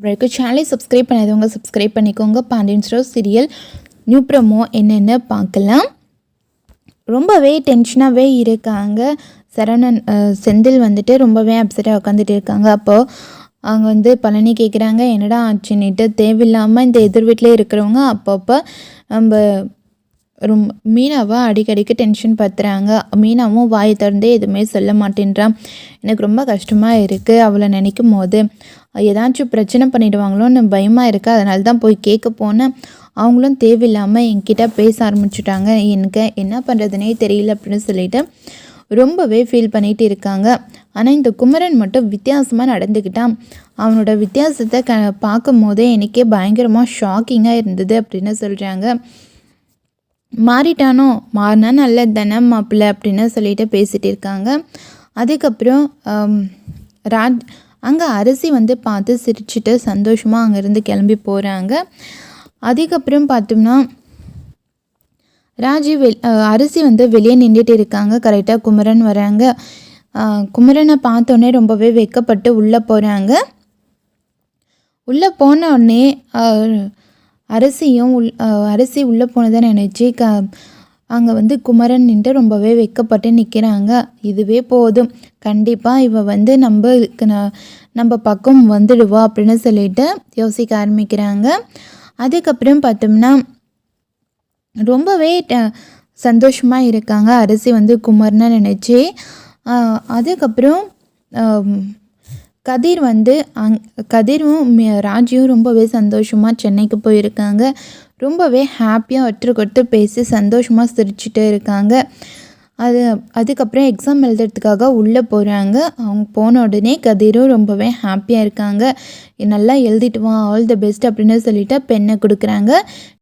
வரைக்கும் சேனலை சப்ஸ்கிரைப் பண்ணாதவங்க சப்ஸ்கிரைப் பண்ணிக்கோங்க. Pandian stores serial new promo என்னென்னு பார்க்கலாம். ரொம்பவே டென்ஷனாகவே இருக்காங்க. சரவணன் செந்தில் வந்துட்டு ரொம்பவே அப்செட்டாக உட்காந்துட்டு இருக்காங்க. அப்போது அவங்க வந்து பழனி கேட்குறாங்க, என்னடா ஆச்சுன்னுட்டு. தேவையில்லாமல் இந்த எதிர் வீட்டில் இருக்கிறவங்க அப்பப்போ நம்ம மீனாவை அடிக்கடிக்கு டென்ஷன் படுத்துகிறாங்க. மீனாவும் வாயை திறந்தே எதுவுமே சொல்ல மாட்டேன்றான். எனக்கு ரொம்ப கஷ்டமாக இருக்குது அவளை நினைக்கும் போது. ஏதாச்சும் பிரச்சனை பண்ணிவிடுவாங்களோன்னு பயமாக இருக்குது. அதனால தான் போய் கேட்க போனேன். அவங்களும் தேவையில்லாமல் என்கிட்ட பேச ஆரம்பிச்சுட்டாங்க. எனக்கு என்ன பண்ணுறதுனே தெரியல அப்படின்னு சொல்லிட்டு ரொம்பவே ஃபீல் பண்ணிகிட்டு இருக்காங்க. ஆனால் இந்த குமரன் மட்டும் வித்தியாசமாக நடந்துக்கிட்டான். அவனோட வித்தியாசத்தை பார்க்கும் போதே எனக்கே பயங்கரமாக ஷாக்கிங்காக இருந்தது அப்படின்னு சொல்கிறாங்க. மாறிட்டானோ, மாறினா நல்லது தானே மாப்பிள்ளை அப்படின்னு சொல்லிட்டு பேசிகிட்டு இருக்காங்க. அதுக்கப்புறம் அங்கே அரசி வந்து பார்த்து சிரிச்சுட்டு சந்தோஷமாக அங்கேருந்து கிளம்பி போகிறாங்க. அதுக்கப்புறம் பார்த்தோம்னா அரசி வந்து வெளியே நின்றுட்டு இருக்காங்க. கரெக்டாக குமரன் வராங்க. குமரனை பார்த்தோன்னே ரொம்பவே வெட்கப்பட்டு உள்ளே போகிறாங்க. உள்ளே போன உடனே அரசி உள்ளே போனதை நினச்சி அங்கே வந்து குமரன் நின்று ரொம்பவே வெட்கப்பட்டு நிற்கிறாங்க. இதுவே போதும், கண்டிப்பாக இவ வந்து நம்ம பக்கம் வந்துடுவா அப்படின்னு சொல்லிட்டு யோசிக்க ஆரம்பிக்கிறாங்க. அதுக்கப்புறம் பார்த்தோம்னா ரொம்பவே சந்தோஷமாக இருக்காங்க அரசி வந்து குமரனை நினச்சி. அதுக்கப்புறம் கதிரும் ராஜியும் ரொம்பவே சந்தோஷமாக சென்னைக்கு போயிருக்காங்க. ரொம்பவே ஹாப்பியாக ஒற்று கொட்டு பேசி சந்தோஷமாக சிரிச்சுட்டு இருக்காங்க. அதுக்கப்புறம் எக்ஸாம் எழுதுறதுக்காக உள்ளே போகிறாங்க. அவங்க போன உடனே கதிரும் ரொம்பவே ஹாப்பியாக இருக்காங்க. நல்லா எழுதிட்டு வா, ஆல் தி பெஸ்ட் அப்படின்னு சொல்லிட்டு பெண்ணை கொடுக்குறாங்க.